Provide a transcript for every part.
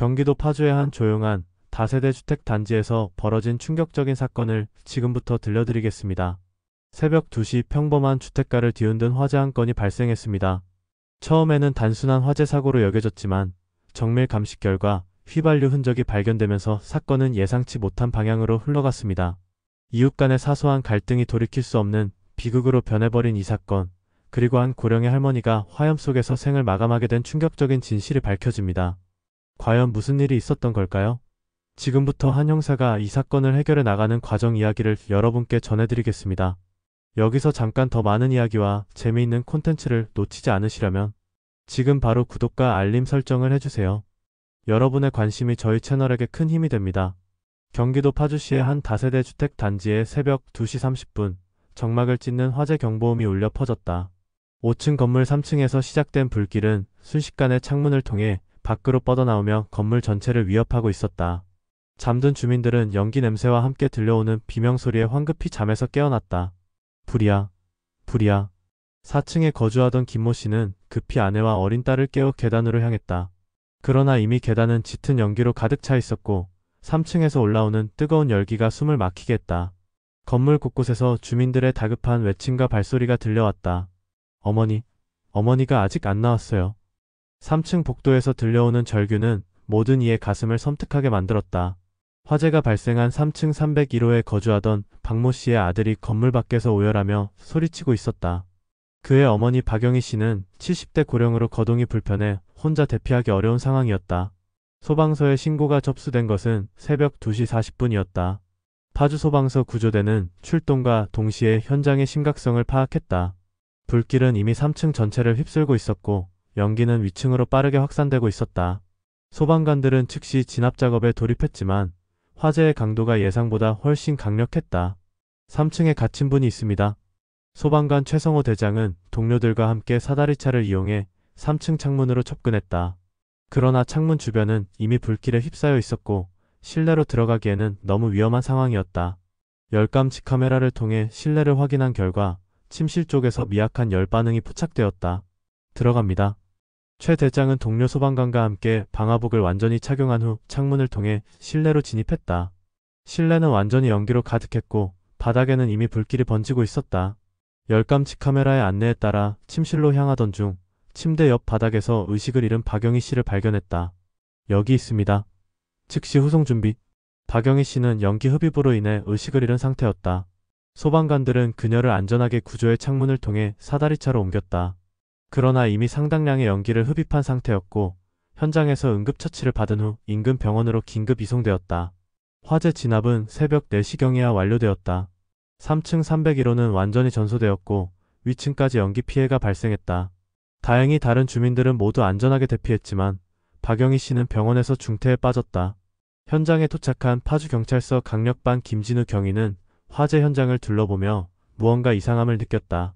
경기도 파주의 한 조용한 다세대 주택 단지에서 벌어진 충격적인 사건을 지금부터 들려드리겠습니다. 새벽 2시 평범한 주택가를 뒤흔든 화재 한 건이 발생했습니다. 처음에는 단순한 화재 사고로 여겨졌지만 정밀 감식 결과 휘발유 흔적이 발견되면서 사건은 예상치 못한 방향으로 흘러갔습니다. 이웃 간의 사소한 갈등이 돌이킬 수 없는 비극으로 변해버린 이 사건, 그리고 한 고령의 할머니가 화염 속에서 생을 마감하게 된 충격적인 진실이 밝혀집니다. 과연 무슨 일이 있었던 걸까요? 지금부터 한 형사가 이 사건을 해결해 나가는 과정 이야기를 여러분께 전해드리겠습니다. 여기서 잠깐 더 많은 이야기와 재미있는 콘텐츠를 놓치지 않으시려면 지금 바로 구독과 알림 설정을 해주세요. 여러분의 관심이 저희 채널에게 큰 힘이 됩니다. 경기도 파주시의 한 다세대 주택 단지에 새벽 2시 30분 정막을 찢는 화재 경보음이 울려 퍼졌다. 5층 건물 3층에서 시작된 불길은 순식간에 창문을 통해 밖으로 뻗어나오며 건물 전체를 위협하고 있었다. 잠든 주민들은 연기 냄새와 함께 들려오는 비명소리에 황급히 잠에서 깨어났다. 불이야, 불이야. 4층에 거주하던 김모 씨는 급히 아내와 어린 딸을 깨워 계단으로 향했다. 그러나 이미 계단은 짙은 연기로 가득 차 있었고 3층에서 올라오는 뜨거운 열기가 숨을 막히게 했다. 건물 곳곳에서 주민들의 다급한 외침과 발소리가 들려왔다. 어머니가 아직 안 나왔어요. 3층 복도에서 들려오는 절규는 모든 이의 가슴을 섬뜩하게 만들었다. 화재가 발생한 3층 301호에 거주하던 박모 씨의 아들이 건물 밖에서 오열하며 소리치고 있었다. 그의 어머니 박영희 씨는 70대 고령으로 거동이 불편해 혼자 대피하기 어려운 상황이었다. 소방서에 신고가 접수된 것은 새벽 2시 40분이었다. 파주소방서 구조대는 출동과 동시에 현장의 심각성을 파악했다. 불길은 이미 3층 전체를 휩쓸고 있었고 연기는 위층으로 빠르게 확산되고 있었다. 소방관들은 즉시 진압작업에 돌입했지만 화재의 강도가 예상보다 훨씬 강력했다. 3층에 갇힌 분이 있습니다. 소방관 최성호 대장은 동료들과 함께 사다리차를 이용해 3층 창문으로 접근했다. 그러나 창문 주변은 이미 불길에 휩싸여 있었고 실내로 들어가기에는 너무 위험한 상황이었다. 열감지 카메라를 통해 실내를 확인한 결과 침실 쪽에서 미약한 열 반응이 포착되었다. 들어갑니다. 최 대장은 동료 소방관과 함께 방화복을 완전히 착용한 후 창문을 통해 실내로 진입했다. 실내는 완전히 연기로 가득했고 바닥에는 이미 불길이 번지고 있었다. 열감지 카메라의 안내에 따라 침실로 향하던 중 침대 옆 바닥에서 의식을 잃은 박영희 씨를 발견했다. 여기 있습니다. 즉시 후송 준비. 박영희 씨는 연기 흡입으로 인해 의식을 잃은 상태였다. 소방관들은 그녀를 안전하게 구조의 창문을 통해 사다리차로 옮겼다. 그러나 이미 상당량의 연기를 흡입한 상태였고 현장에서 응급처치를 받은 후 인근 병원으로 긴급 이송되었다. 화재 진압은 새벽 4시경에야 완료되었다. 3층 301호는 완전히 전소되었고 위층까지 연기 피해가 발생했다. 다행히 다른 주민들은 모두 안전하게 대피했지만 박영희 씨는 병원에서 중태에 빠졌다. 현장에 도착한 파주경찰서 강력반 김진우 경위는 화재 현장을 둘러보며 무언가 이상함을 느꼈다.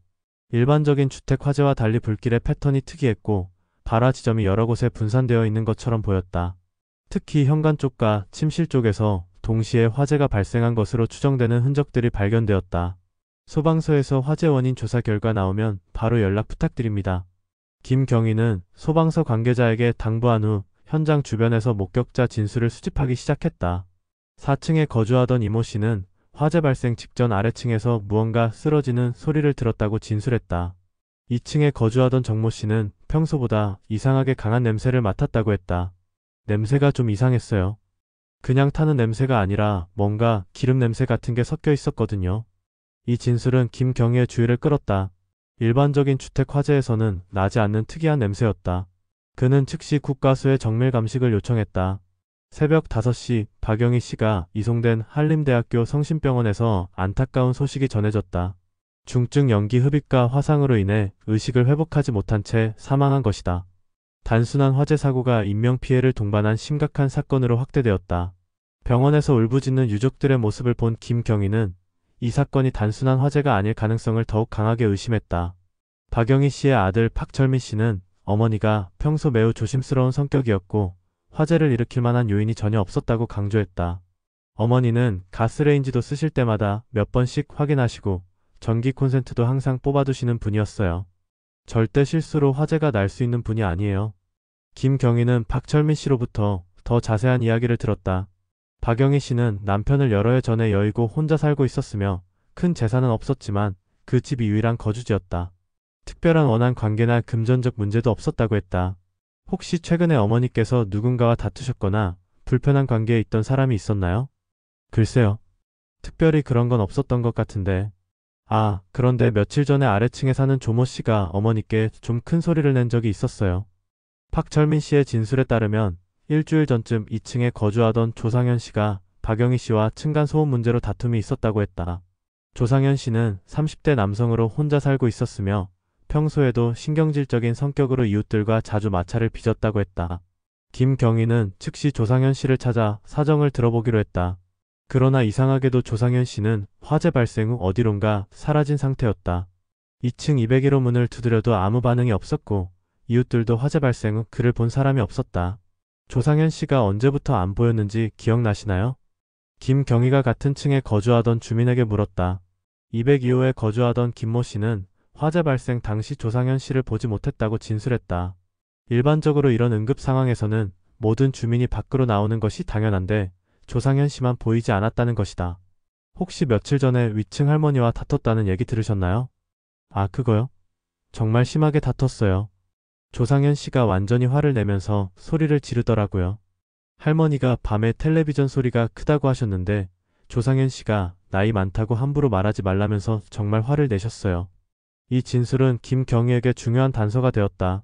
일반적인 주택 화재와 달리 불길의 패턴이 특이했고 발화 지점이 여러 곳에 분산되어 있는 것처럼 보였다. 특히 현관 쪽과 침실 쪽에서 동시에 화재가 발생한 것으로 추정되는 흔적들이 발견되었다. 소방서에서 화재 원인 조사 결과 나오면 바로 연락 부탁드립니다. 김 경위는 소방서 관계자에게 당부한 후 현장 주변에서 목격자 진술을 수집하기 시작했다. 4층에 거주하던 이모 씨는 화재 발생 직전 아래층에서 무언가 쓰러지는 소리를 들었다고 진술했다. 2층에 거주하던 정모 씨는 평소보다 이상하게 강한 냄새를 맡았다고 했다. 냄새가 좀 이상했어요. 그냥 타는 냄새가 아니라 뭔가 기름 냄새 같은 게 섞여 있었거든요. 이 진술은 김경희의 주의를 끌었다. 일반적인 주택 화재에서는 나지 않는 특이한 냄새였다. 그는 즉시 국가수의 정밀 감식을 요청했다. 새벽 5시 박영희 씨가 이송된 한림대학교 성심병원에서 안타까운 소식이 전해졌다. 중증 연기 흡입과 화상으로 인해 의식을 회복하지 못한 채 사망한 것이다. 단순한 화재 사고가 인명피해를 동반한 심각한 사건으로 확대되었다. 병원에서 울부짖는 유족들의 모습을 본 김경희는 이 사건이 단순한 화재가 아닐 가능성을 더욱 강하게 의심했다. 박영희 씨의 아들 박철민 씨는 어머니가 평소 매우 조심스러운 성격이었고 화재를 일으킬 만한 요인이 전혀 없었다고 강조했다. 어머니는 가스레인지도 쓰실 때마다 몇 번씩 확인하시고 전기 콘센트도 항상 뽑아두시는 분이었어요. 절대 실수로 화재가 날 수 있는 분이 아니에요. 김경희는 박철민 씨로부터 더 자세한 이야기를 들었다. 박영희 씨는 남편을 여러 해 전에 여의고 혼자 살고 있었으며 큰 재산은 없었지만 그 집이 유일한 거주지였다. 특별한 원한 관계나 금전적 문제도 없었다고 했다. 혹시 최근에 어머니께서 누군가와 다투셨거나 불편한 관계에 있던 사람이 있었나요? 글쎄요. 특별히 그런 건 없었던 것 같은데. 아, 그런데 며칠 전에 아래층에 사는 조모 씨가 어머니께 좀 큰 소리를 낸 적이 있었어요. 박철민 씨의 진술에 따르면 일주일 전쯤 2층에 거주하던 조상현 씨가 박영희 씨와 층간소음 문제로 다툼이 있었다고 했다. 조상현 씨는 30대 남성으로 혼자 살고 있었으며 평소에도 신경질적인 성격으로 이웃들과 자주 마찰을 빚었다고 했다. 김경희는 즉시 조상현 씨를 찾아 사정을 들어보기로 했다. 그러나 이상하게도 조상현 씨는 화재 발생 후 어디론가 사라진 상태였다. 2층 201호 문을 두드려도 아무 반응이 없었고 이웃들도 화재 발생 후 그를 본 사람이 없었다. 조상현 씨가 언제부터 안 보였는지 기억나시나요? 김경희가 같은 층에 거주하던 주민에게 물었다. 202호에 거주하던 김모 씨는 화재 발생 당시 조상현 씨를 보지 못했다고 진술했다. 일반적으로 이런 응급 상황에서는 모든 주민이 밖으로 나오는 것이 당연한데 조상현 씨만 보이지 않았다는 것이다. 혹시 며칠 전에 위층 할머니와 다퉜다는 얘기 들으셨나요? 아, 그거요? 정말 심하게 다퉜어요. 조상현 씨가 완전히 화를 내면서 소리를 지르더라고요. 할머니가 밤에 텔레비전 소리가 크다고 하셨는데 조상현 씨가 나이 많다고 함부로 말하지 말라면서 정말 화를 내셨어요. 이 진술은 김경희에게 중요한 단서가 되었다.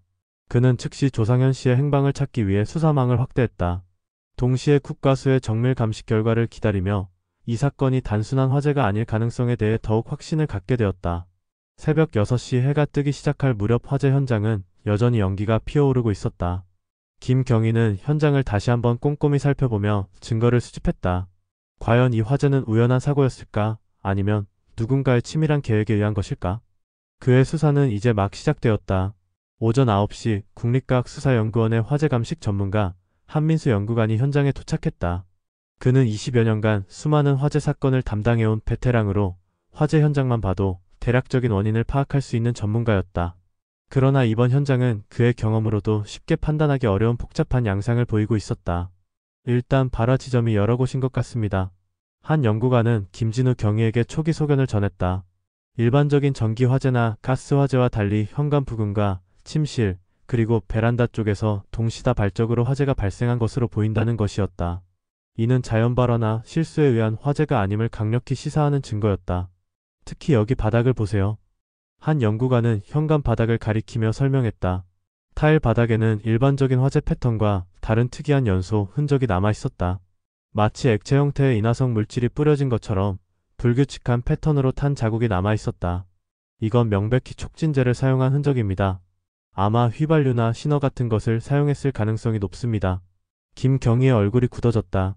그는 즉시 조상현 씨의 행방을 찾기 위해 수사망을 확대했다. 동시에 국과수의 정밀 감식 결과를 기다리며 이 사건이 단순한 화재가 아닐 가능성에 대해 더욱 확신을 갖게 되었다. 새벽 6시 해가 뜨기 시작할 무렵 화재 현장은 여전히 연기가 피어오르고 있었다. 김경희는 현장을 다시 한번 꼼꼼히 살펴보며 증거를 수집했다. 과연 이 화재는 우연한 사고였을까? 아니면 누군가의 치밀한 계획에 의한 것일까? 그의 수사는 이제 막 시작되었다. 오전 9시 국립과학수사연구원의 화재감식 전문가 한민수 연구관이 현장에 도착했다. 그는 20여 년간 수많은 화재 사건을 담당해온 베테랑으로 화재 현장만 봐도 대략적인 원인을 파악할 수 있는 전문가였다. 그러나 이번 현장은 그의 경험으로도 쉽게 판단하기 어려운 복잡한 양상을 보이고 있었다. 일단 발화 지점이 여러 곳인 것 같습니다. 한 연구관은 김진우 경위에게 초기 소견을 전했다. 일반적인 전기 화재나 가스 화재와 달리 현관 부근과 침실, 그리고 베란다 쪽에서 동시다발적으로 화재가 발생한 것으로 보인다는 것이었다. 이는 자연 발화나 실수에 의한 화재가 아님을 강력히 시사하는 증거였다. 특히 여기 바닥을 보세요. 한 연구관은 현관 바닥을 가리키며 설명했다. 타일 바닥에는 일반적인 화재 패턴과 다른 특이한 연소, 흔적이 남아 있었다. 마치 액체 형태의 인화성 물질이 뿌려진 것처럼 불규칙한 패턴으로 탄 자국이 남아 있었다. 이건 명백히 촉진제를 사용한 흔적입니다. 아마 휘발유나 신어 같은 것을 사용했을 가능성이 높습니다. 김경희의 얼굴이 굳어졌다.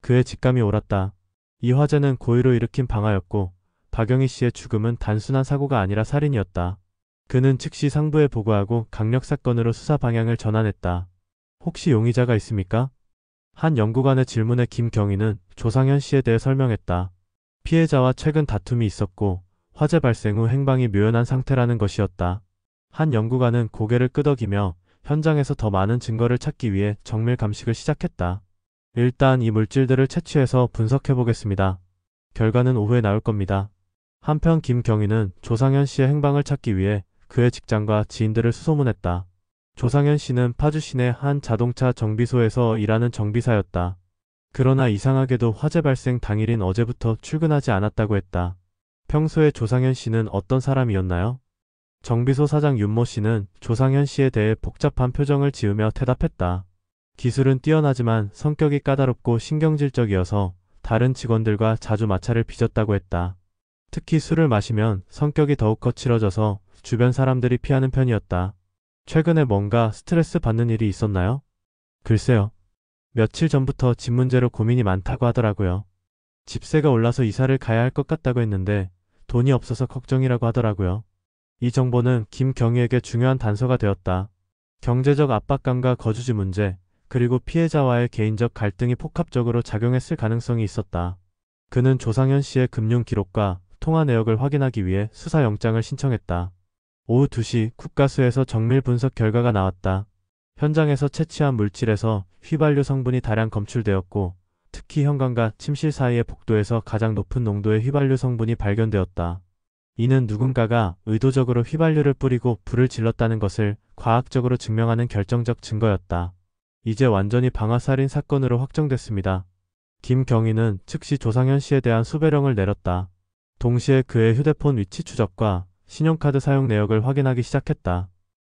그의 직감이 옳았다. 이 화재는 고의로 일으킨 방화였고 박영희 씨의 죽음은 단순한 사고가 아니라 살인이었다. 그는 즉시 상부에 보고하고 강력사건으로 수사 방향을 전환했다. 혹시 용의자가 있습니까? 한 연구관의 질문에 김경희는 조상현 씨에 대해 설명했다. 피해자와 최근 다툼이 있었고 화재 발생 후 행방이 묘연한 상태라는 것이었다. 한 연구관은 고개를 끄덕이며 현장에서 더 많은 증거를 찾기 위해 정밀 감식을 시작했다. 일단 이 물질들을 채취해서 분석해 보겠습니다. 결과는 오후에 나올 겁니다. 한편 김경희는 조상현 씨의 행방을 찾기 위해 그의 직장과 지인들을 수소문했다. 조상현 씨는 파주 시내 한 자동차 정비소에서 일하는 정비사였다. 그러나 이상하게도 화재 발생 당일인 어제부터 출근하지 않았다고 했다. 평소에 조상현 씨는 어떤 사람이었나요? 정비소 사장 윤모 씨는 조상현 씨에 대해 복잡한 표정을 지으며 대답했다. 기술은 뛰어나지만 성격이 까다롭고 신경질적이어서 다른 직원들과 자주 마찰을 빚었다고 했다. 특히 술을 마시면 성격이 더욱 거칠어져서 주변 사람들이 피하는 편이었다. 최근에 뭔가 스트레스 받는 일이 있었나요? 글쎄요. 며칠 전부터 집 문제로 고민이 많다고 하더라고요. 집세가 올라서 이사를 가야 할 것 같다고 했는데 돈이 없어서 걱정이라고 하더라고요. 이 정보는 김경희에게 중요한 단서가 되었다. 경제적 압박감과 거주지 문제, 그리고 피해자와의 개인적 갈등이 복합적으로 작용했을 가능성이 있었다. 그는 조상현 씨의 금융 기록과 통화 내역을 확인하기 위해 수사영장을 신청했다. 오후 2시 국가수에서 정밀 분석 결과가 나왔다. 현장에서 채취한 물질에서 휘발유 성분이 다량 검출되었고 특히 현관과 침실 사이의 복도에서 가장 높은 농도의 휘발유 성분이 발견되었다. 이는 누군가가 의도적으로 휘발유를 뿌리고 불을 질렀다는 것을 과학적으로 증명하는 결정적 증거였다. 이제 완전히 방화살인 사건으로 확정됐습니다. 김경희는 즉시 조상현 씨에 대한 수배령을 내렸다. 동시에 그의 휴대폰 위치 추적과 신용카드 사용 내역을 확인하기 시작했다.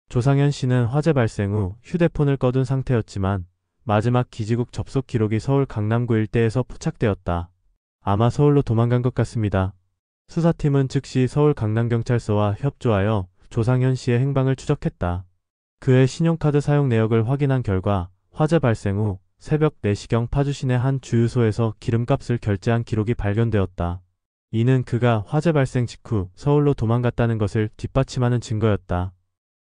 조상현 씨는 화재 발생 후 휴대폰을 꺼둔 상태였지만 마지막 기지국 접속 기록이 서울 강남구 일대에서 포착되었다. 아마 서울로 도망간 것 같습니다. 수사팀은 즉시 서울 강남경찰서와 협조하여 조상현 씨의 행방을 추적했다. 그의 신용카드 사용 내역을 확인한 결과 화재 발생 후 새벽 4시경 파주 시내 한 주유소에서 기름값을 결제한 기록이 발견되었다. 이는 그가 화재 발생 직후 서울로 도망갔다는 것을 뒷받침하는 증거였다.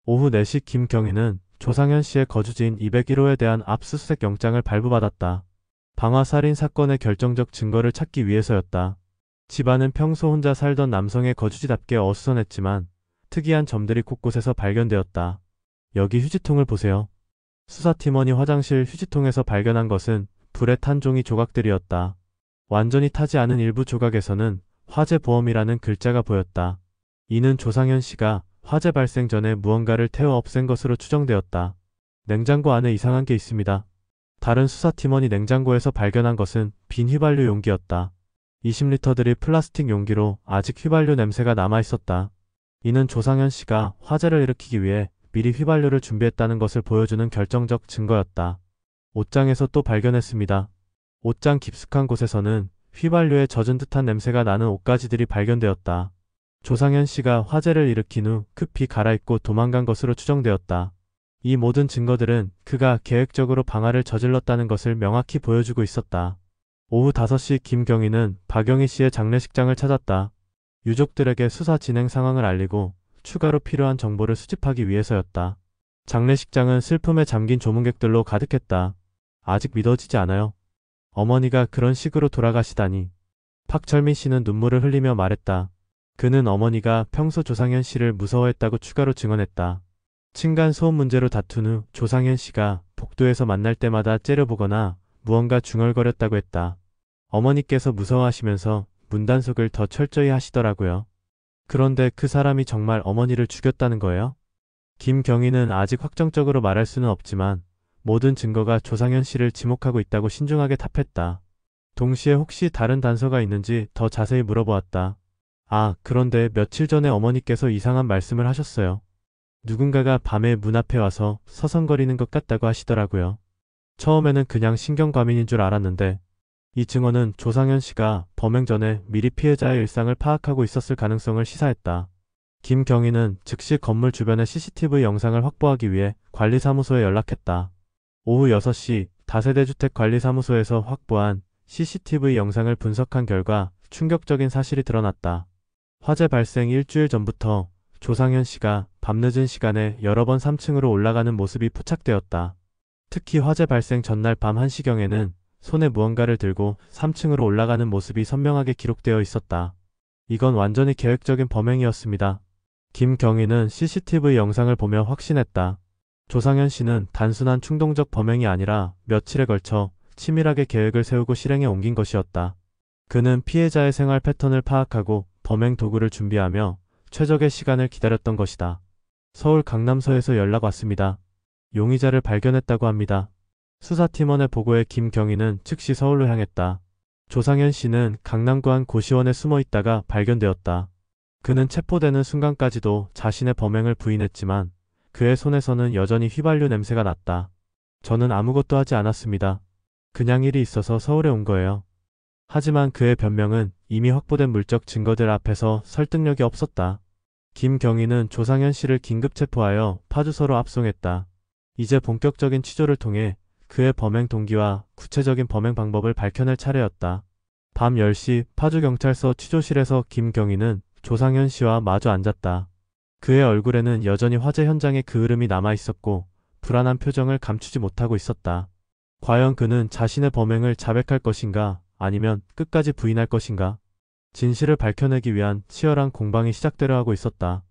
오후 4시 김경희는 조상현 씨의 거주지인 201호에 대한 압수수색 영장을 발부받았다. 방화살인 사건의 결정적 증거를 찾기 위해서였다. 집안은 평소 혼자 살던 남성의 거주지답게 어수선했지만 특이한 점들이 곳곳에서 발견되었다. 여기 휴지통을 보세요. 수사팀원이 화장실 휴지통에서 발견한 것은 불에 탄 종이 조각들이었다. 완전히 타지 않은 일부 조각에서는 화재 보험이라는 글자가 보였다. 이는 조상현 씨가 화재 발생 전에 무언가를 태워 없앤 것으로 추정되었다. 냉장고 안에 이상한 게 있습니다. 다른 수사팀원이 냉장고에서 발견한 것은 빈 휘발유 용기였다. 20리터들이 플라스틱 용기로 아직 휘발유 냄새가 남아있었다. 이는 조상현 씨가 화재를 일으키기 위해 미리 휘발유를 준비했다는 것을 보여주는 결정적 증거였다. 옷장에서 또 발견했습니다. 옷장 깊숙한 곳에서는 휘발유에 젖은 듯한 냄새가 나는 옷가지들이 발견되었다. 조상현 씨가 화재를 일으킨 후 급히 갈아입고 도망간 것으로 추정되었다. 이 모든 증거들은 그가 계획적으로 방화를 저질렀다는 것을 명확히 보여주고 있었다. 오후 5시 김경희는 박영희 씨의 장례식장을 찾았다. 유족들에게 수사 진행 상황을 알리고 추가로 필요한 정보를 수집하기 위해서였다. 장례식장은 슬픔에 잠긴 조문객들로 가득했다. 아직 믿어지지 않아요. 어머니가 그런 식으로 돌아가시다니. 박철민 씨는 눈물을 흘리며 말했다. 그는 어머니가 평소 조상현 씨를 무서워했다고 추가로 증언했다. 층간소음 문제로 다툰 후 조상현 씨가 복도에서 만날 때마다 째려보거나 무언가 중얼거렸다고 했다. 어머니께서 무서워하시면서 문단속을 더 철저히 하시더라고요. 그런데 그 사람이 정말 어머니를 죽였다는 거예요? 김경희는 아직 확정적으로 말할 수는 없지만 모든 증거가 조상현 씨를 지목하고 있다고 신중하게 답했다. 동시에 혹시 다른 단서가 있는지 더 자세히 물어보았다. 아, 그런데 며칠 전에 어머니께서 이상한 말씀을 하셨어요. 누군가가 밤에 문 앞에 와서 서성거리는 것 같다고 하시더라고요. 처음에는 그냥 신경과민인 줄 알았는데 이 증언은 조상현 씨가 범행 전에 미리 피해자의 일상을 파악하고 있었을 가능성을 시사했다. 김경희는 즉시 건물 주변의 CCTV 영상을 확보하기 위해 관리사무소에 연락했다. 오후 6시 다세대 주택 관리사무소에서 확보한 CCTV 영상을 분석한 결과 충격적인 사실이 드러났다. 화재 발생 일주일 전부터 조상현 씨가 밤늦은 시간에 여러 번 3층으로 올라가는 모습이 포착되었다. 특히 화재 발생 전날 밤 1시경에는 손에 무언가를 들고 3층으로 올라가는 모습이 선명하게 기록되어 있었다. 이건 완전히 계획적인 범행이었습니다. 김경희는 CCTV 영상을 보며 확신했다. 조상현 씨는 단순한 충동적 범행이 아니라 며칠에 걸쳐 치밀하게 계획을 세우고 실행에 옮긴 것이었다. 그는 피해자의 생활 패턴을 파악하고 범행 도구를 준비하며 최적의 시간을 기다렸던 것이다. 서울 강남서에서 연락 왔습니다. 용의자를 발견했다고 합니다. 수사팀원의 보고에 김경희는 즉시 서울로 향했다. 조상현 씨는 강남구 한 고시원에 숨어 있다가 발견되었다. 그는 체포되는 순간까지도 자신의 범행을 부인했지만 그의 손에서는 여전히 휘발유 냄새가 났다. 저는 아무것도 하지 않았습니다. 그냥 일이 있어서 서울에 온 거예요. 하지만 그의 변명은 이미 확보된 물적 증거들 앞에서 설득력이 없었다. 김경희는 조상현 씨를 긴급 체포하여 파주소로 압송했다. 이제 본격적인 취조를 통해 그의 범행 동기와 구체적인 범행 방법을 밝혀낼 차례였다. 밤 10시 파주경찰서 취조실에서 김경희는 조상현 씨와 마주 앉았다. 그의 얼굴에는 여전히 화재 현장의 그을음이 남아있었고 불안한 표정을 감추지 못하고 있었다. 과연 그는 자신의 범행을 자백할 것인가 아니면 끝까지 부인할 것인가? 진실을 밝혀내기 위한 치열한 공방이 시작되려 하고 있었다.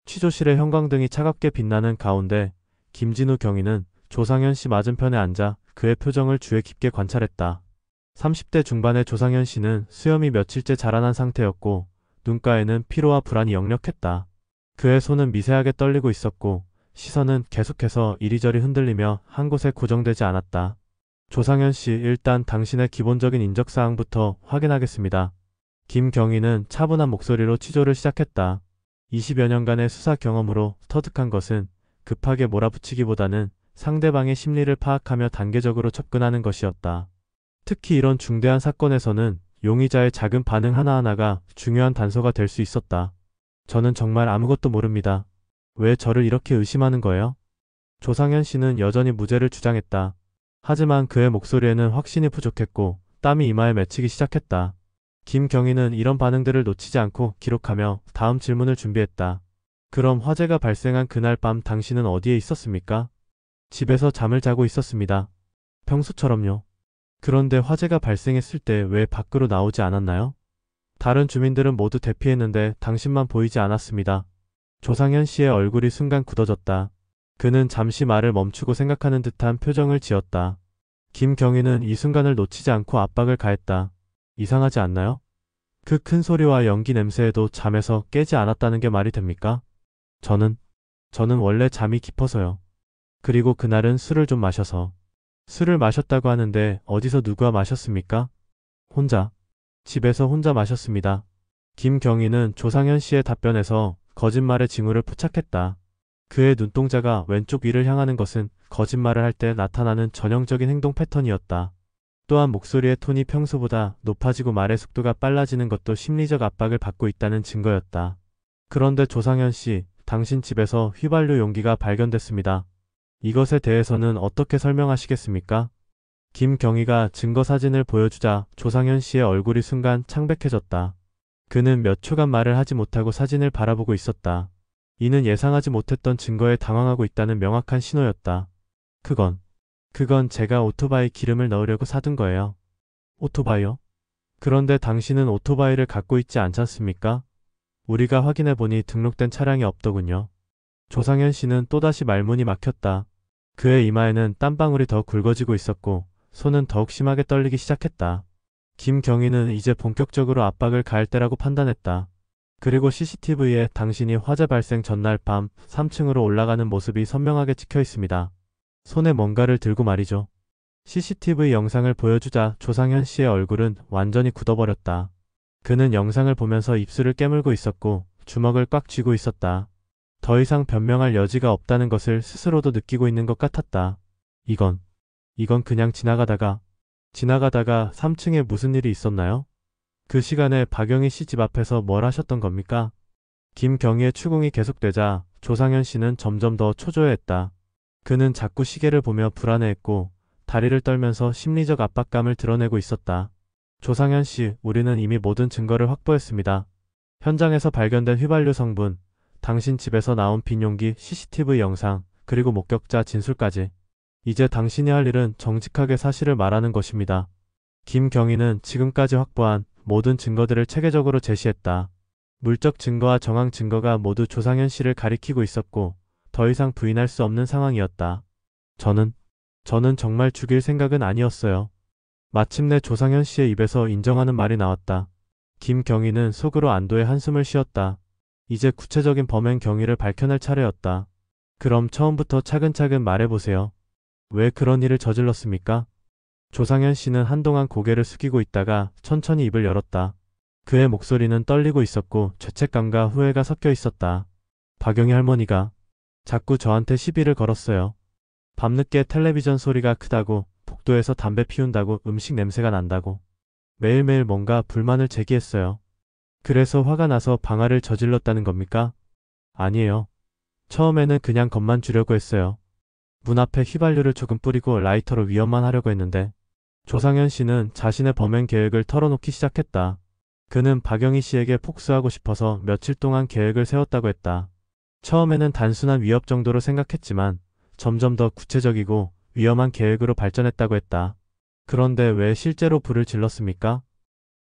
취조실의 형광등이 차갑게 빛나는 가운데 김진우 경위는 조상현 씨 맞은편에 앉아 그의 표정을 주의 깊게 관찰했다. 30대 중반의 조상현 씨는 수염이 며칠째 자라난 상태였고 눈가에는 피로와 불안이 역력했다. 그의 손은 미세하게 떨리고 있었고 시선은 계속해서 이리저리 흔들리며 한 곳에 고정되지 않았다. 조상현 씨, 일단 당신의 기본적인 인적사항부터 확인하겠습니다. 김경희는 차분한 목소리로 취조를 시작했다. 20여 년간의 수사 경험으로 터득한 것은 급하게 몰아붙이기보다는 상대방의 심리를 파악하며 단계적으로 접근하는 것이었다. 특히 이런 중대한 사건에서는 용의자의 작은 반응 하나하나가 중요한 단서가 될 수 있었다. 저는 정말 아무것도 모릅니다. 왜 저를 이렇게 의심하는 거예요? 조상현 씨는 여전히 무죄를 주장했다. 하지만 그의 목소리에는 확신이 부족했고 땀이 이마에 맺히기 시작했다. 김경희는 이런 반응들을 놓치지 않고 기록하며 다음 질문을 준비했다. 그럼 화재가 발생한 그날 밤 당신은 어디에 있었습니까? 집에서 잠을 자고 있었습니다. 평소처럼요. 그런데 화재가 발생했을 때 왜 밖으로 나오지 않았나요? 다른 주민들은 모두 대피했는데 당신만 보이지 않았습니다. 조상현 씨의 얼굴이 순간 굳어졌다. 그는 잠시 말을 멈추고 생각하는 듯한 표정을 지었다. 김경희는 이 순간을 놓치지 않고 압박을 가했다. 이상하지 않나요? 그 큰 소리와 연기 냄새에도 잠에서 깨지 않았다는 게 말이 됩니까? 저는 원래 잠이 깊어서요. 그리고 그날은 술을 좀 마셔서. 술을 마셨다고 하는데 어디서 누구와 마셨습니까? 혼자. 집에서 혼자 마셨습니다. 김경희는 조상현 씨의 답변에서 거짓말의 징후를 포착했다. 그의 눈동자가 왼쪽 위를 향하는 것은 거짓말을 할 때 나타나는 전형적인 행동 패턴이었다. 또한 목소리의 톤이 평소보다 높아지고 말의 속도가 빨라지는 것도 심리적 압박을 받고 있다는 증거였다. 그런데 조상현 씨, 당신 집에서 휘발유 용기가 발견됐습니다. 이것에 대해서는 어떻게 설명하시겠습니까? 김경희가 증거 사진을 보여주자 조상현 씨의 얼굴이 순간 창백해졌다. 그는 몇 초간 말을 하지 못하고 사진을 바라보고 있었다. 이는 예상하지 못했던 증거에 당황하고 있다는 명확한 신호였다. 그건 제가 오토바이 기름을 넣으려고 사둔 거예요. 오토바이요? 그런데 당신은 오토바이를 갖고 있지 않잖습니까? 우리가 확인해보니 등록된 차량이 없더군요. 조상현 씨는 또다시 말문이 막혔다. 그의 이마에는 땀방울이 더 굵어지고 있었고 손은 더욱 심하게 떨리기 시작했다. 김경희는 이제 본격적으로 압박을 가할 때라고 판단했다. 그리고 CCTV에 당신이 화재 발생 전날 밤 3층으로 올라가는 모습이 선명하게 찍혀 있습니다. 손에 뭔가를 들고 말이죠. CCTV 영상을 보여주자 조상현 씨의 얼굴은 완전히 굳어버렸다. 그는 영상을 보면서 입술을 깨물고 있었고 주먹을 꽉 쥐고 있었다. 더 이상 변명할 여지가 없다는 것을 스스로도 느끼고 있는 것 같았다. 이건 그냥 지나가다가 3층에 무슨 일이 있었나요? 그 시간에 박영희 씨 집 앞에서 뭘 하셨던 겁니까? 김경희의 추궁이 계속되자 조상현 씨는 점점 더 초조해했다. 그는 자꾸 시계를 보며 불안해했고 다리를 떨면서 심리적 압박감을 드러내고 있었다. 조상현 씨, 우리는 이미 모든 증거를 확보했습니다. 현장에서 발견된 휘발유 성분, 당신 집에서 나온 빈 용기, CCTV 영상, 그리고 목격자 진술까지. 이제 당신이 할 일은 정직하게 사실을 말하는 것입니다. 김경희는 지금까지 확보한 모든 증거들을 체계적으로 제시했다. 물적 증거와 정황 증거가 모두 조상현 씨를 가리키고 있었고 더 이상 부인할 수 없는 상황이었다. 저는 정말 죽일 생각은 아니었어요. 마침내 조상현 씨의 입에서 인정하는 말이 나왔다. 김경희는 속으로 안도의 한숨을 쉬었다. 이제 구체적인 범행 경위를 밝혀낼 차례였다. 그럼 처음부터 차근차근 말해보세요. 왜 그런 일을 저질렀습니까? 조상현 씨는 한동안 고개를 숙이고 있다가 천천히 입을 열었다. 그의 목소리는 떨리고 있었고 죄책감과 후회가 섞여 있었다. 박영희 할머니가 자꾸 저한테 시비를 걸었어요. 밤늦게 텔레비전 소리가 크다고, 복도에서 담배 피운다고, 음식 냄새가 난다고. 매일매일 뭔가 불만을 제기했어요. 그래서 화가 나서 방화를 저질렀다는 겁니까? 아니에요. 처음에는 그냥 겁만 주려고 했어요. 문 앞에 휘발유를 조금 뿌리고 라이터로 위험만 하려고 했는데. 조상현 씨는 자신의 범행 계획을 털어놓기 시작했다. 그는 박영희 씨에게 복수하고 싶어서 며칠 동안 계획을 세웠다고 했다. 처음에는 단순한 위협 정도로 생각했지만 점점 더 구체적이고 위험한 계획으로 발전했다고 했다. 그런데 왜 실제로 불을 질렀습니까?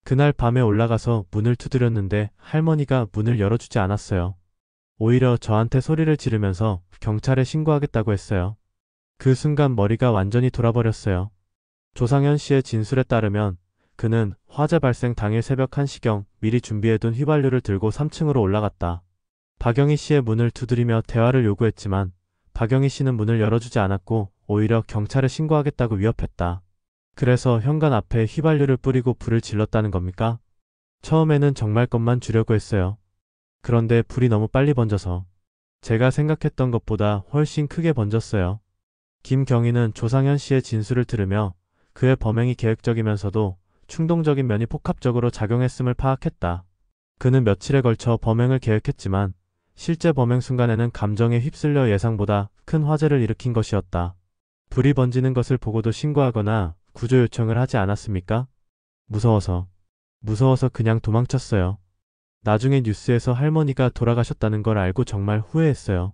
그날 밤에 올라가서 문을 두드렸는데 할머니가 문을 열어주지 않았어요. 오히려 저한테 소리를 지르면서 경찰에 신고하겠다고 했어요. 그 순간 머리가 완전히 돌아버렸어요. 조상현 씨의 진술에 따르면 그는 화재 발생 당일 새벽 1시경 미리 준비해둔 휘발유를 들고 3층으로 올라갔다. 박영희 씨의 문을 두드리며 대화를 요구했지만 박영희 씨는 문을 열어주지 않았고 오히려 경찰에 신고하겠다고 위협했다. 그래서 현관 앞에 휘발유를 뿌리고 불을 질렀다는 겁니까? 처음에는 정말 것만 주려고 했어요. 그런데 불이 너무 빨리 번져서 제가 생각했던 것보다 훨씬 크게 번졌어요. 김경희는 조상현 씨의 진술을 들으며 그의 범행이 계획적이면서도 충동적인 면이 복합적으로 작용했음을 파악했다. 그는 며칠에 걸쳐 범행을 계획했지만 실제 범행 순간에는 감정에 휩쓸려 예상보다 큰 화재를 일으킨 것이었다. 불이 번지는 것을 보고도 신고하거나 구조 요청을 하지 않았습니까? 무서워서 그냥 도망쳤어요. 나중에 뉴스에서 할머니가 돌아가셨다는 걸 알고 정말 후회했어요.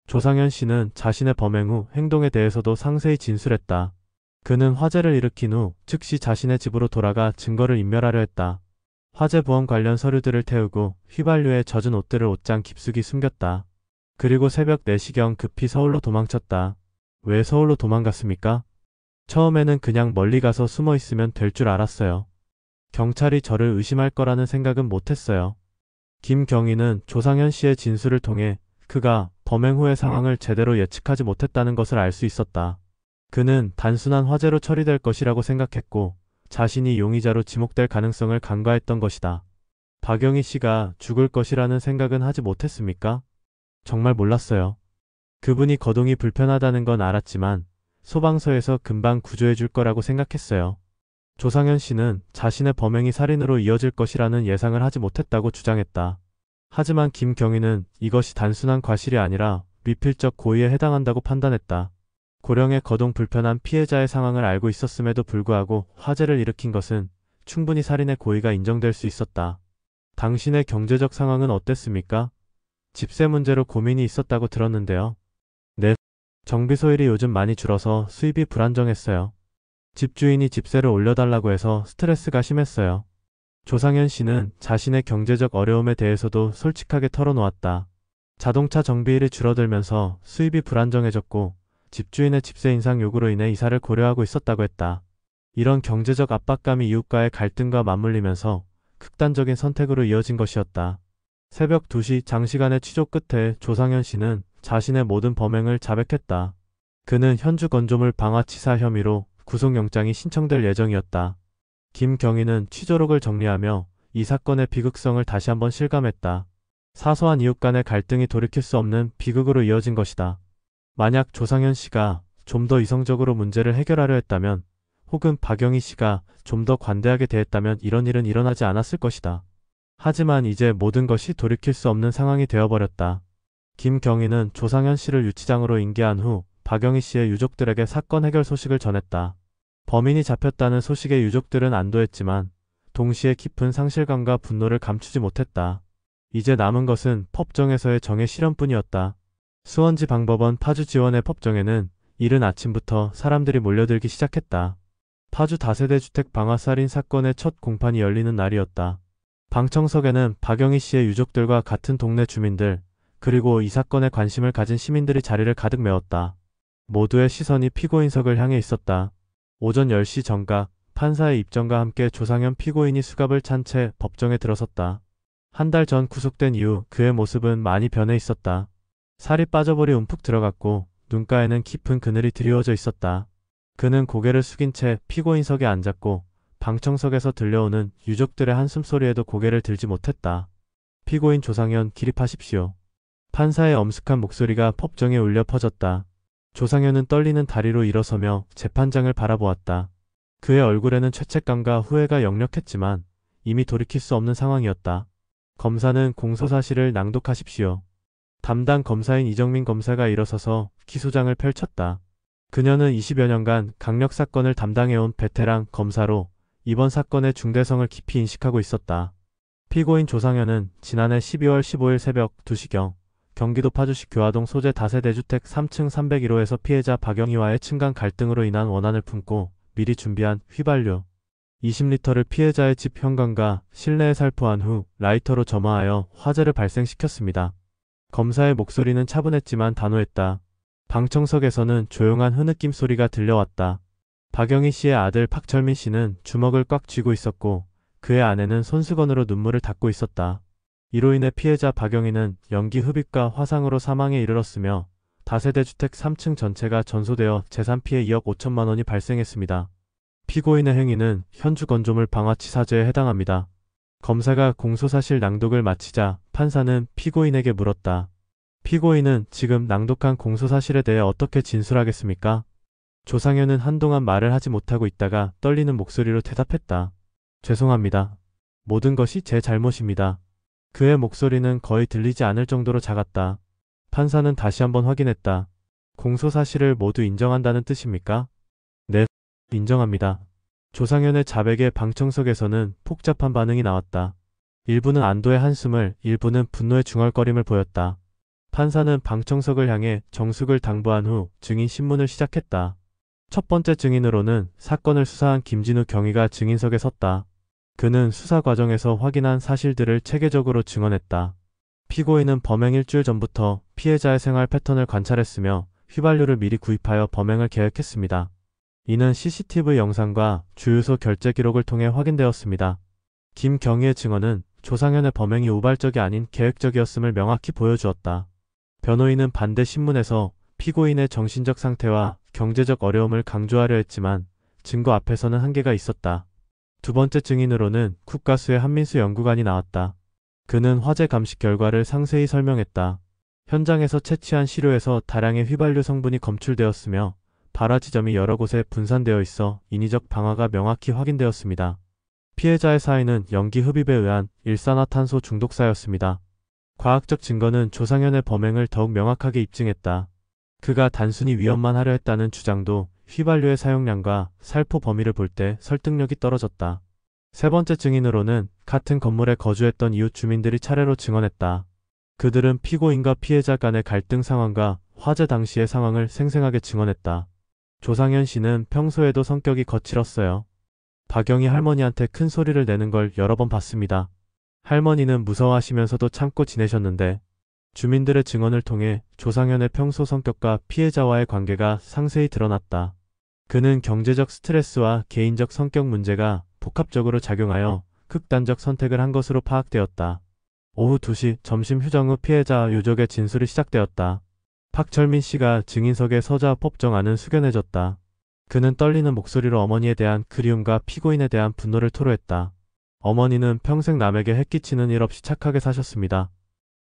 조상현 씨는 자신의 범행 후 행동에 대해서도 상세히 진술했다. 그는 화재를 일으킨 후 즉시 자신의 집으로 돌아가 증거를 인멸하려 했다. 화재 보험 관련 서류들을 태우고 휘발유에 젖은 옷들을 옷장 깊숙이 숨겼다. 그리고 새벽 4시경 급히 서울로 도망쳤다. 왜 서울로 도망갔습니까? 처음에는 그냥 멀리 가서 숨어 있으면 될 줄 알았어요. 경찰이 저를 의심할 거라는 생각은 못했어요. 김경희는 조상현 씨의 진술을 통해 그가 범행 후의 상황을 제대로 예측하지 못했다는 것을 알 수 있었다. 그는 단순한 화재로 처리될 것이라고 생각했고 자신이 용의자로 지목될 가능성을 간과했던 것이다. 박영희 씨가 죽을 것이라는 생각은 하지 못했습니까? 정말 몰랐어요. 그분이 거동이 불편하다는 건 알았지만 소방서에서 금방 구조해 줄 거라고 생각했어요. 조상현 씨는 자신의 범행이 살인으로 이어질 것이라는 예상을 하지 못했다고 주장했다. 하지만 김경희는 이것이 단순한 과실이 아니라 미필적 고의에 해당한다고 판단했다. 고령의 거동 불편한 피해자의 상황을 알고 있었음에도 불구하고 화재를 일으킨 것은 충분히 살인의 고의가 인정될 수 있었다. 당신의 경제적 상황은 어땠습니까? 집세 문제로 고민이 있었다고 들었는데요. 네. 정비소일이 요즘 많이 줄어서 수입이 불안정했어요. 집주인이 집세를 올려달라고 해서 스트레스가 심했어요. 조상현 씨는 자신의 경제적 어려움에 대해서도 솔직하게 털어놓았다. 자동차 정비일이 줄어들면서 수입이 불안정해졌고 집주인의 집세 인상 요구로 인해 이사를 고려하고 있었다고 했다. 이런 경제적 압박감이 이웃과의 갈등과 맞물리면서 극단적인 선택으로 이어진 것이었다. 새벽 2시 장시간의 취조 끝에 조상현 씨는 자신의 모든 범행을 자백했다. 그는 현주 건조물 방화치사 혐의로 구속영장이 신청될 예정이었다. 김경희는 취조록을 정리하며 이 사건의 비극성을 다시 한번 실감했다. 사소한 이웃 간의 갈등이 돌이킬 수 없는 비극으로 이어진 것이다. 만약 조상현 씨가 좀 더 이성적으로 문제를 해결하려 했다면 혹은 박영희 씨가 좀 더 관대하게 대했다면 이런 일은 일어나지 않았을 것이다. 하지만 이제 모든 것이 돌이킬 수 없는 상황이 되어버렸다. 김경희는 조상현 씨를 유치장으로 인계한 후 박영희 씨의 유족들에게 사건 해결 소식을 전했다. 범인이 잡혔다는 소식에 유족들은 안도했지만 동시에 깊은 상실감과 분노를 감추지 못했다. 이제 남은 것은 법정에서의 정의 실현뿐이었다. 수원지방법원 파주지원의 법정에는 이른 아침부터 사람들이 몰려들기 시작했다. 파주 다세대 주택 방화살인 사건의 첫 공판이 열리는 날이었다. 방청석에는 박영희 씨의 유족들과 같은 동네 주민들, 그리고 이 사건에 관심을 가진 시민들이 자리를 가득 메웠다. 모두의 시선이 피고인석을 향해 있었다. 오전 10시 정각, 판사의 입정과 함께 조상현 피고인이 수갑을 찬 채 법정에 들어섰다. 한 달 전 구속된 이후 그의 모습은 많이 변해 있었다. 살이 빠져버리 움푹 들어갔고 눈가에는 깊은 그늘이 드리워져 있었다. 그는 고개를 숙인 채 피고인석에 앉았고 방청석에서 들려오는 유족들의 한숨소리에도 고개를 들지 못했다. 피고인 조상현 기립하십시오. 판사의 엄숙한 목소리가 법정에 울려 퍼졌다. 조상현은 떨리는 다리로 일어서며 재판장을 바라보았다. 그의 얼굴에는 죄책감과 후회가 역력했지만 이미 돌이킬 수 없는 상황이었다. 검사는 공소사실을 낭독하십시오. 담당 검사인 이정민 검사가 일어서서 기소장을 펼쳤다. 그녀는 20여 년간 강력사건을 담당해온 베테랑 검사로 이번 사건의 중대성을 깊이 인식하고 있었다. 피고인 조상현은 지난해 12월 15일 새벽 2시경 경기도 파주시 교화동 소재 다세대 주택 3층 301호에서 피해자 박영희와의 층간 갈등으로 인한 원한을 품고 미리 준비한 휘발유 20리터를 피해자의 집 현관과 실내에 살포한 후 라이터로 점화하여 화재를 발생시켰습니다. 검사의 목소리는 차분했지만 단호했다. 방청석에서는 조용한 흐느낌 소리가 들려왔다. 박영희 씨의 아들 박철민 씨는 주먹을 꽉 쥐고 있었고 그의 아내는 손수건으로 눈물을 닦고 있었다. 이로 인해 피해자 박영희는 연기 흡입과 화상으로 사망에 이르렀으며 다세대 주택 3층 전체가 전소되어 재산 피해 2억 5천만 원이 발생했습니다. 피고인의 행위는 현주 건조물 방화치사죄에 해당합니다. 검사가 공소사실 낭독을 마치자 판사는 피고인에게 물었다. 피고인은 지금 낭독한 공소사실에 대해 어떻게 진술하겠습니까? 조상현은 한동안 말을 하지 못하고 있다가 떨리는 목소리로 대답했다. 죄송합니다. 모든 것이 제 잘못입니다. 그의 목소리는 거의 들리지 않을 정도로 작았다. 판사는 다시 한번 확인했다. 공소사실을 모두 인정한다는 뜻입니까? 네, 인정합니다. 조상현의 자백에 방청석에서는 복잡한 반응이 나왔다. 일부는 안도의 한숨을, 일부는 분노의 중얼거림을 보였다. 판사는 방청석을 향해 정숙을 당부한 후 증인 신문을 시작했다. 첫 번째 증인으로는 사건을 수사한 김진우 경위가 증인석에 섰다. 그는 수사 과정에서 확인한 사실들을 체계적으로 증언했다. 피고인은 범행 일주일 전부터 피해자의 생활 패턴을 관찰했으며 휘발유를 미리 구입하여 범행을 계획했습니다. 이는 CCTV 영상과 주유소 결제 기록을 통해 확인되었습니다. 김경희의 증언은 조상현의 범행이 우발적이 아닌 계획적이었음을 명확히 보여주었다. 변호인은 반대 신문에서 피고인의 정신적 상태와 경제적 어려움을 강조하려 했지만 증거 앞에서는 한계가 있었다. 두 번째 증인으로는 국가수의 한민수 연구관이 나왔다. 그는 화재 감식 결과를 상세히 설명했다. 현장에서 채취한 시료에서 다량의 휘발유 성분이 검출되었으며 발화 지점이 여러 곳에 분산되어 있어 인위적 방화가 명확히 확인되었습니다. 피해자의 사인은 연기 흡입에 의한 일산화탄소 중독사였습니다. 과학적 증거는 조상현의 범행을 더욱 명확하게 입증했다. 그가 단순히 위험만 하려 했다는 주장도 휘발유의 사용량과 살포 범위를 볼 때 설득력이 떨어졌다. 세 번째 증인으로는 같은 건물에 거주했던 이웃 주민들이 차례로 증언했다. 그들은 피고인과 피해자 간의 갈등 상황과 화재 당시의 상황을 생생하게 증언했다. 조상현 씨는 평소에도 성격이 거칠었어요. 박영희 할머니한테 큰 소리를 내는 걸 여러 번 봤습니다. 할머니는 무서워하시면서도 참고 지내셨는데 주민들의 증언을 통해 조상현의 평소 성격과 피해자와의 관계가 상세히 드러났다. 그는 경제적 스트레스와 개인적 성격 문제가 복합적으로 작용하여 극단적 선택을 한 것으로 파악되었다. 오후 2시 점심 휴정 후 피해자 유족의 진술이 시작되었다. 박철민 씨가 증인석에 서자 법정안은 숙연해졌다. 그는 떨리는 목소리로 어머니에 대한 그리움과 피고인에 대한 분노를 토로했다. 어머니는 평생 남에게 해끼치는 일 없이 착하게 사셨습니다.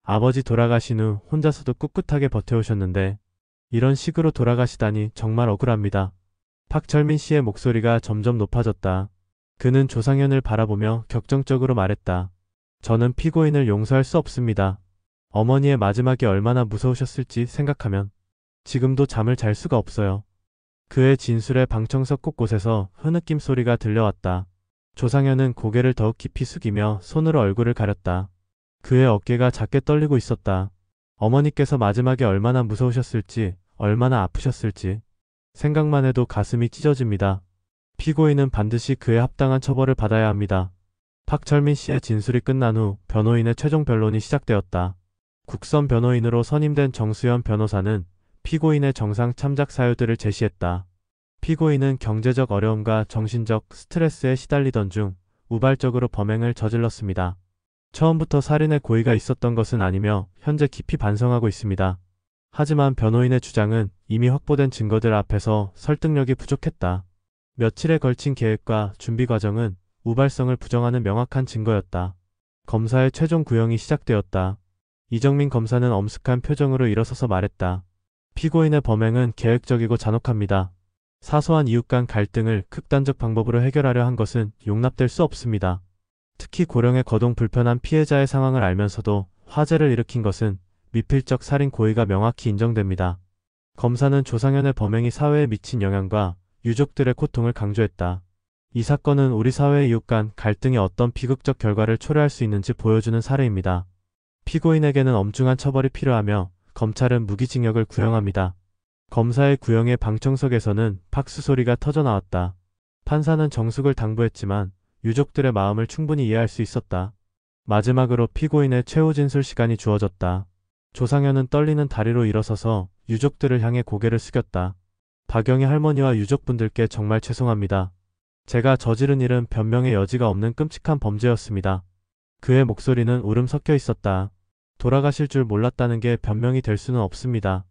아버지 돌아가신 후 혼자서도 꿋꿋하게 버텨오셨는데 이런 식으로 돌아가시다니 정말 억울합니다. 박철민 씨의 목소리가 점점 높아졌다. 그는 조상현을 바라보며 격정적으로 말했다. 저는 피고인을 용서할 수 없습니다. 어머니의 마지막이 얼마나 무서우셨을지 생각하면 지금도 잠을 잘 수가 없어요. 그의 진술에 방청석 곳곳에서 흐느낌 소리가 들려왔다. 조상현은 고개를 더욱 깊이 숙이며 손으로 얼굴을 가렸다. 그의 어깨가 작게 떨리고 있었다. 어머니께서 마지막에 얼마나 무서우셨을지, 얼마나 아프셨을지 생각만 해도 가슴이 찢어집니다. 피고인은 반드시 그에 합당한 처벌을 받아야 합니다. 박철민 씨의 진술이 끝난 후 변호인의 최종 변론이 시작되었다. 국선 변호인으로 선임된 정수현 변호사는 피고인의 정상 참작 사유들을 제시했다. 피고인은 경제적 어려움과 정신적 스트레스에 시달리던 중 우발적으로 범행을 저질렀습니다. 처음부터 살인의 고의가 있었던 것은 아니며 현재 깊이 반성하고 있습니다. 하지만 변호인의 주장은 이미 확보된 증거들 앞에서 설득력이 부족했다. 며칠에 걸친 계획과 준비 과정은 우발성을 부정하는 명확한 증거였다. 검사의 최종 구형이 시작되었다. 이정민 검사는 엄숙한 표정으로 일어서서 말했다. 피고인의 범행은 계획적이고 잔혹합니다. 사소한 이웃 간 갈등을 극단적 방법으로 해결하려 한 것은 용납될 수 없습니다. 특히 고령의 거동 불편한 피해자의 상황을 알면서도 화재를 일으킨 것은 미필적 살인 고의가 명확히 인정됩니다. 검사는 조상현의 범행이 사회에 미친 영향과 유족들의 고통을 강조했다. 이 사건은 우리 사회의 이웃 간 갈등이 어떤 비극적 결과를 초래할 수 있는지 보여주는 사례입니다. 피고인에게는 엄중한 처벌이 필요하며 검찰은 무기징역을 구형합니다. 검사의 구형에 방청석에서는 박수 소리가 터져나왔다. 판사는 정숙을 당부했지만 유족들의 마음을 충분히 이해할 수 있었다. 마지막으로 피고인의 최후 진술 시간이 주어졌다. 조상현은 떨리는 다리로 일어서서 유족들을 향해 고개를 숙였다. 박영희 할머니와 유족분들께 정말 죄송합니다. 제가 저지른 일은 변명의 여지가 없는 끔찍한 범죄였습니다. 그의 목소리는 울음 섞여 있었다. 돌아가실 줄 몰랐다는 게 변명이 될 수는 없습니다.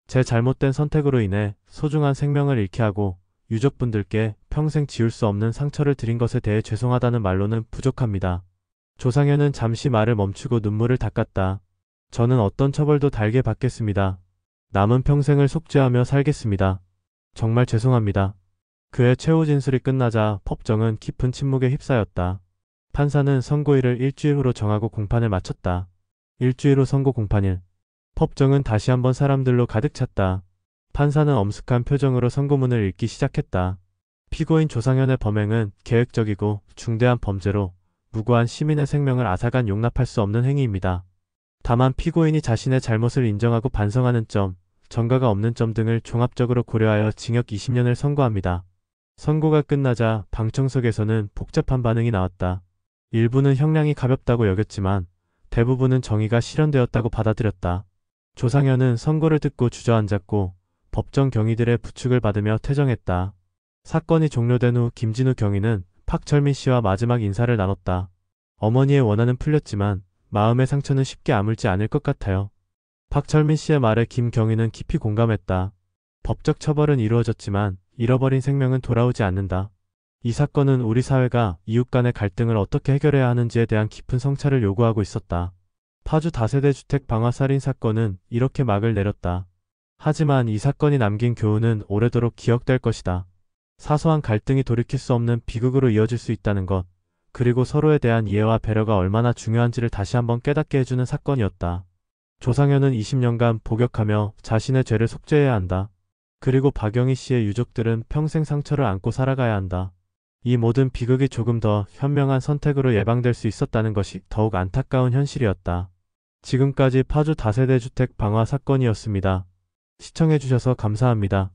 제 잘못된 선택으로 인해 소중한 생명을 잃게 하고 유족분들께 평생 지울 수 없는 상처를 드린 것에 대해 죄송하다는 말로는 부족합니다. 조상현은 잠시 말을 멈추고 눈물을 닦았다. 저는 어떤 처벌도 달게 받겠습니다. 남은 평생을 속죄하며 살겠습니다. 정말 죄송합니다. 그의 최후 진술이 끝나자 법정은 깊은 침묵에 휩싸였다. 판사는 선고일을 일주일 후로 정하고 공판을 마쳤다. 일주일 후 선고 공판일. 법정은 다시 한번 사람들로 가득 찼다. 판사는 엄숙한 표정으로 선고문을 읽기 시작했다. 피고인 조상현의 범행은 계획적이고 중대한 범죄로 무고한 시민의 생명을 앗아간 용납할 수 없는 행위입니다. 다만 피고인이 자신의 잘못을 인정하고 반성하는 점, 전과가 없는 점 등을 종합적으로 고려하여 징역 20년을 선고합니다. 선고가 끝나자 방청석에서는 복잡한 반응이 나왔다. 일부는 형량이 가볍다고 여겼지만 대부분은 정의가 실현되었다고 받아들였다. 조상현은 선고를 듣고 주저앉았고 법정 경위들의 부축을 받으며 퇴정했다. 사건이 종료된 후 김진우 경위는 박철민 씨와 마지막 인사를 나눴다. 어머니의 원한은 풀렸지만 마음의 상처는 쉽게 아물지 않을 것 같아요. 박철민 씨의 말에 김 경위는 깊이 공감했다. 법적 처벌은 이루어졌지만 잃어버린 생명은 돌아오지 않는다. 이 사건은 우리 사회가 이웃 간의 갈등을 어떻게 해결해야 하는지에 대한 깊은 성찰을 요구하고 있었다. 파주 다세대 주택 방화 살인 사건은 이렇게 막을 내렸다. 하지만 이 사건이 남긴 교훈은 오래도록 기억될 것이다. 사소한 갈등이 돌이킬 수 없는 비극으로 이어질 수 있다는 것, 그리고 서로에 대한 이해와 배려가 얼마나 중요한지를 다시 한번 깨닫게 해주는 사건이었다. 조상현은 20년간 복역하며 자신의 죄를 속죄해야 한다. 그리고 박영희 씨의 유족들은 평생 상처를 안고 살아가야 한다. 이 모든 비극이 조금 더 현명한 선택으로 예방될 수 있었다는 것이 더욱 안타까운 현실이었다. 지금까지 파주 다세대 주택 방화 사건이었습니다. 시청해주셔서 감사합니다.